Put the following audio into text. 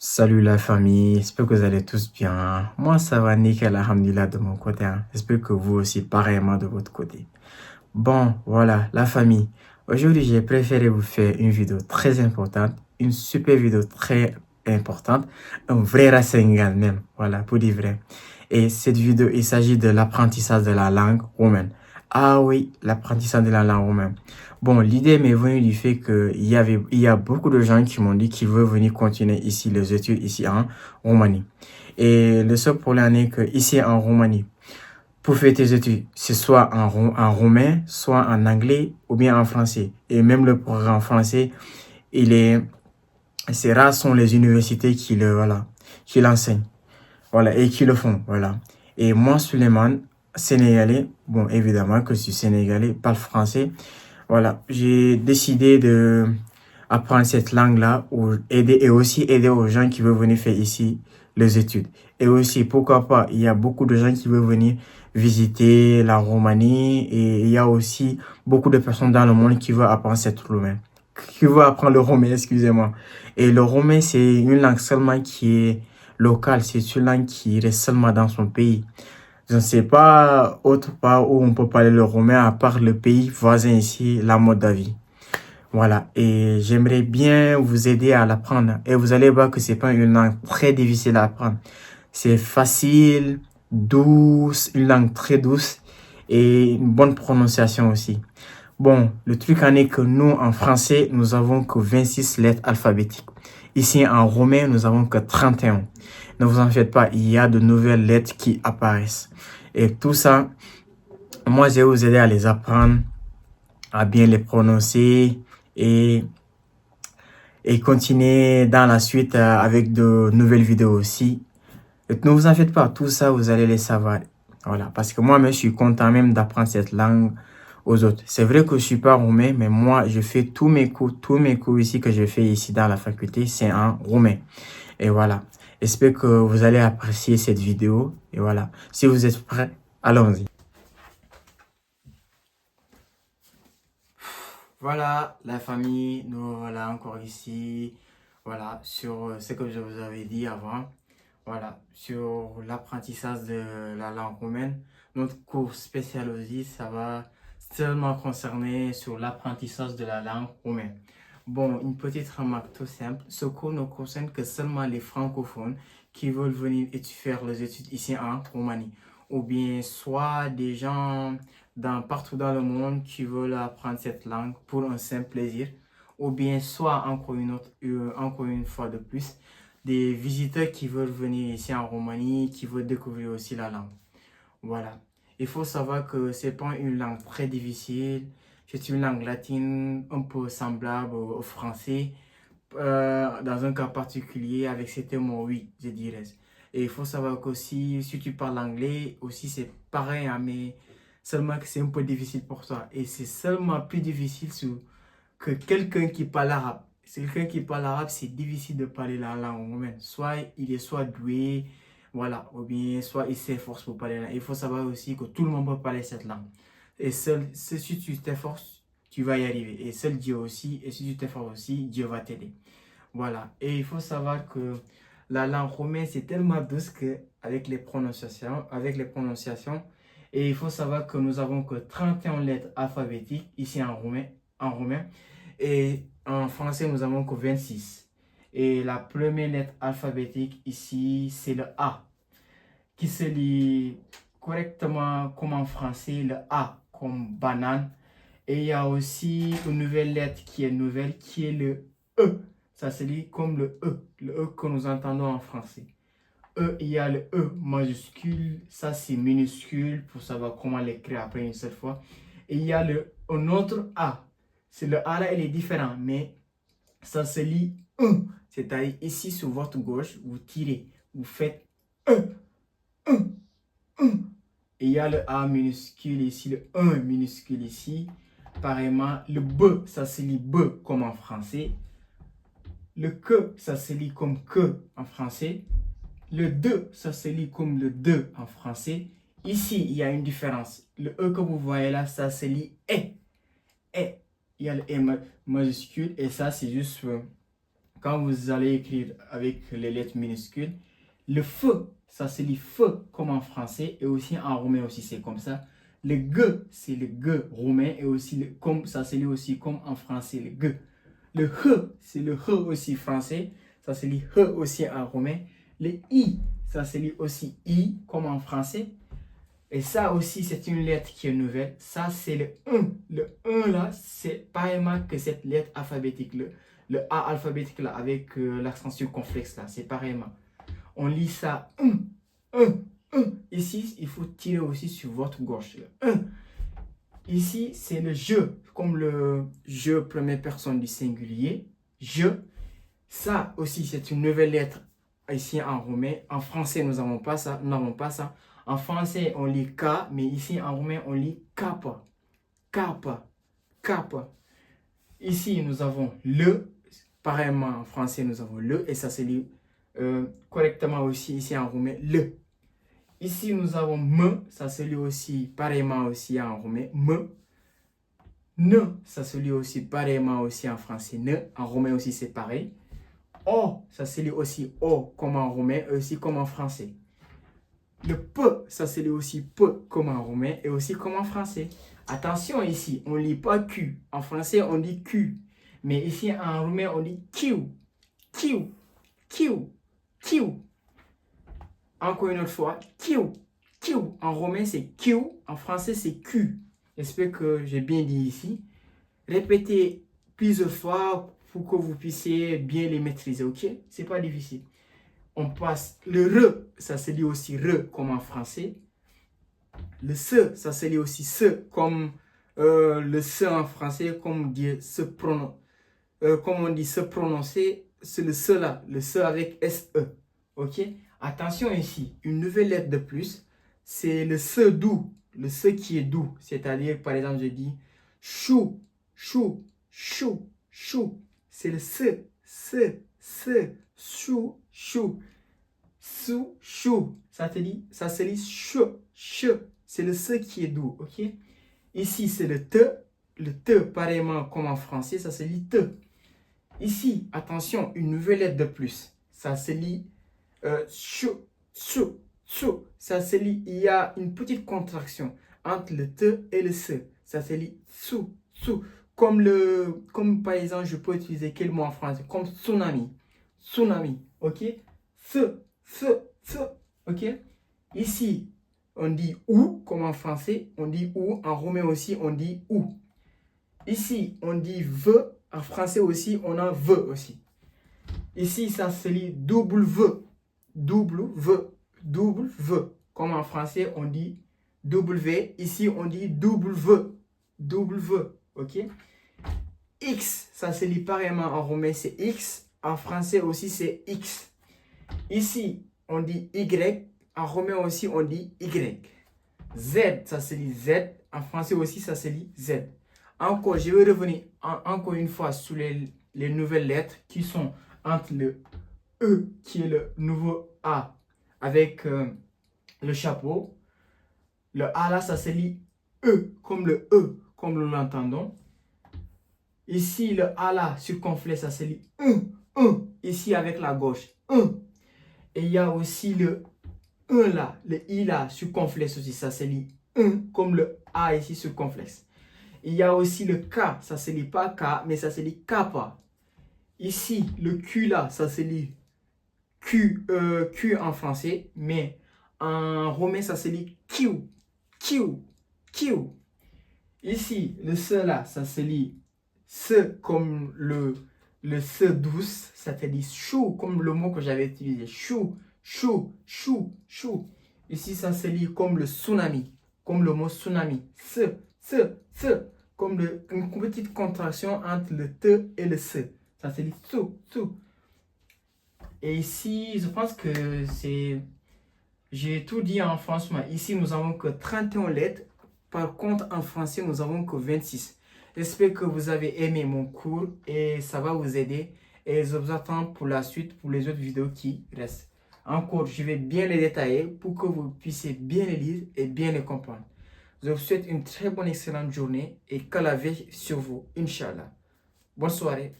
Salut la famille, j'espère que vous allez tous bien. Moi, ça va nickel, alhamdulillah, de mon côté, hein. J'espère que vous aussi, pareillement de votre côté. Bon, voilà, la famille. Aujourd'hui, j'ai préféré vous faire une vidéo très importante, une super vidéo très importante, un vrai Rasengan même, voilà, pour dire vrai. Et cette vidéo, il s'agit de l'apprentissage de la langue roumaine. Ah oui, l'apprentissage de la langue roumaine. Bon, l'idée m'est venue du fait il y a beaucoup de gens qui m'ont dit qu'ils veulent venir continuer ici les études ici en Roumanie. Et le seul problème est que ici en Roumanie, pour faire tes études, c'est soit en roumain, soit en anglais ou bien en français. Et même le programme français, il est, c'est rare sont les universités qui l'enseignent. Voilà, et qui le font, voilà. Et moi, Suleiman, sénégalais, bon, évidemment que je suis sénégalais, parle français. Voilà, j'ai décidé de apprendre cette langue-là et aussi aider aux gens qui veulent venir faire ici les études. Et aussi, pourquoi pas, il y a beaucoup de gens qui veulent venir visiter la Roumanie et il y a aussi beaucoup de personnes dans le monde qui veulent apprendre cette roumain, qui veulent apprendre le roumain, excusez-moi. Et le roumain, c'est une langue seulement qui est locale, c'est une langue qui reste seulement dans son pays. Je ne sais pas autre part où on peut parler le roumain à part le pays voisin ici, la Moldavie. Voilà, et j'aimerais bien vous aider à l'apprendre. Et vous allez voir que c'est pas une langue très difficile à apprendre. C'est facile, douce, une langue très douce et une bonne prononciation aussi. Bon, le truc en est que nous, en français, nous avons que 26 lettres alphabétiques. Ici, en roumain, nous avons que 31. Ne vous en faites pas, il y a de nouvelles lettres qui apparaissent. Et tout ça, moi, je vais vous aider à les apprendre, à bien les prononcer et, et continuer dans la suite avec de nouvelles vidéos aussi. Et ne vous en faites pas, tout ça, vous allez les savoir. Voilà, parce que moi-même, je suis content même d'apprendre cette langue aux autres. C'est vrai que je suis pas roumain, mais moi, je fais tous mes cours ici que je fais ici dans la faculté, c'est en roumain. Et voilà. J'espère que vous allez apprécier cette vidéo. Et voilà. Si vous êtes prêts, allons-y. Voilà, la famille, nous voilà encore ici. Voilà, sur ce que je vous avais dit avant. Voilà, sur l'apprentissage de la langue roumaine. Notre cours spécial aussi, ça va seulement concerner sur l'apprentissage de la langue roumaine. Bon, une petite remarque tout simple. Ce cours ne concerne que seulement les francophones qui veulent venir faire les études ici en Roumanie. Ou bien soit des gens partout dans le monde qui veulent apprendre cette langue pour un simple plaisir. Ou bien soit encore une fois de plus, des visiteurs qui veulent venir ici en Roumanie, qui veulent découvrir aussi la langue. Voilà. Il faut savoir que c'est pas une langue très difficile. C'est une langue latine un peu semblable au français. Dans un cas particulier, avec certains mots, oui, je dirais. Et il faut savoir qu'aussi, si tu parles anglais, aussi c'est pareil, hein, mais seulement que c'est un peu difficile pour toi. Et c'est seulement plus difficile que quelqu'un qui parle arabe. C'est quelqu'un qui parle arabe, c'est difficile de parler la langue roumaine. Soit il est soit doué, voilà, ou bien soit il s'efforce pour parler la langue. Il faut savoir aussi que tout le monde peut parler cette langue. Et si tu t'efforces, tu vas y arriver. Et seul Dieu aussi, et si tu t'efforces aussi, Dieu va t'aider. Voilà. Et il faut savoir que la langue roumaine, c'est tellement douce que avec les prononciations, et il faut savoir que nous avons que 31 lettres alphabétiques ici en roumain. Et en français, nous avons que 26. Et la première lettre alphabétique ici, c'est le A, qui se lit correctement comme en français, le A comme banane. Et il y a aussi une nouvelle lettre qui est nouvelle, qui est le E. Ça se lit comme le E que nous entendons en français. E, il y a le E majuscule, ça c'est minuscule pour savoir comment l'écrire après une seule fois. Et il y a un autre A. C'est le A là, il est différent, mais ça se lit E. C'est-à-dire ici sur votre gauche, vous tirez, vous faites E, E, E. Et il y a le A minuscule ici, le 1 minuscule ici. Pareillement, le B, ça se lit B comme en français. Le que, ça se lit comme que en français. Le de, ça se lit comme le de en français. Ici, il y a une différence. Le E que vous voyez là, ça se lit E. E. Il y a le E majuscule et ça, c'est juste quand vous allez écrire avec les lettres minuscules, le F, ça se lit F comme en français et aussi en roumain aussi, c'est comme ça. Le G, c'est le G roumain et aussi comme ça se lit aussi comme en français, le G. Le H, c'est le H aussi français, ça se lit H aussi en roumain. Le I, ça se lit aussi I comme en français. Et ça aussi, c'est une lettre qui est nouvelle. Ça, c'est le 1. Le 1 là, c'est pareillement que cette lettre alphabétique. Le A alphabétique là, avec l'accent circonflexe là, c'est pareillement. On lit ça 1, 1, 1. Ici, il faut tirer aussi sur votre gauche. Le 1. Ici, c'est le je, comme le je première personne du singulier. Je. Ça aussi, c'est une nouvelle lettre ici en roumain. En français, nous n'avons pas ça. Nous n'avons pas ça. En français, on lit K, mais ici en roumain, on lit kappa. Kappa. Kappa. Ici, nous avons le. Pareillement, en français, nous avons le. Et ça se lit correctement aussi ici en roumain, le. Ici, nous avons me. Ça se lit aussi pareillement aussi en roumain, me. Ne. Ça se lit aussi pareillement aussi en français, ne. En roumain aussi, c'est pareil. O. Ça se lit aussi O comme en roumain, aussi comme en français. Le P, ça se lit aussi P comme en roumain et aussi comme en français. Attention ici, on ne lit pas Q. En français, on dit Q. Mais ici, en roumain, on dit Q. Q. Q. Q. Encore une autre fois, Q. Q. En roumain, c'est Q. En français, c'est Q. J'espère que j'ai bien dit ici. Répétez plusieurs fois pour que vous puissiez bien les maîtriser, ok? C'est pas difficile. On passe le re, ça se lit aussi re comme en français. Le se, ça se lit aussi se comme le se en français, comme on dit se prononcer, c'est le se là, le se avec SE. Ok? Attention ici, une nouvelle lettre de plus, c'est le se doux, le se qui est doux. C'est-à-dire, par exemple, je dis chou, chou, chou, chou. C'est le se, chou, chou. Sou, chou. Ça se lit chou, chou. C'est le se qui est doux, ok? Ici, c'est le te. Le te, pareillement comme en français, ça se lit te. Ici, attention, une nouvelle lettre de plus. Ça se lit chou, chou, chou. Ça se lit, il y a une petite contraction entre le te et le se. Ça se lit sou, sou. Comme par exemple, je peux utiliser quel mot en français? Comme tsunami. Tsunami, ok? Se, ok? Ici, on dit ou, comme en français, on dit ou. En roumain aussi, on dit ou. Ici, on dit ve. En français aussi, on a ve aussi. Ici, ça se lit double v. Double v. Double v. Comme en français, on dit W. Ici, on dit double v. Double v. Ok? X, ça se lit pareillement en roumain, c'est X. En français aussi, c'est X. Ici, on dit Y. En roumain aussi, on dit Y. Z, ça se lit Z. En français aussi, ça se lit Z. Encore, je vais revenir encore une fois sur les nouvelles lettres qui sont entre le E, qui est le nouveau A, avec le chapeau. Le A là, ça se lit E, comme nous l'entendons. Ici, le A là, circonflexe, ça se lit 1. Ici, avec la gauche, 1. Et il y a aussi le 1 là, le I là, circonflexe aussi, ça se lit 1, comme le A ici, circonflexe. Il y a aussi le K, ça se lit pas K, mais ça se lit kappa. Ici, le Q là, ça se lit Q en français, mais en roumain, ça se lit Q. Q. Q. Ici, le se là, ça se lit se comme le se douce, ça se lit chou, comme le mot que j'avais utilisé. Chou, chou, chou, chou. Ici, ça se lit comme le tsunami, comme le mot tsunami. Se. Comme une petite contraction entre le te et le se. Ça se lit sou. Et ici, je pense que j'ai tout dit en français. Ici, nous avons que 31 lettres. Par contre, en français, nous avons que 26. J'espère que vous avez aimé mon cours et ça va vous aider. Et je vous attends pour la suite, pour les autres vidéos qui restent. Encore, je vais bien les détailler pour que vous puissiez bien les lire et bien les comprendre. Je vous souhaite une très bonne, excellente journée et que la veille sur vous, Inch'Allah. Bonne soirée.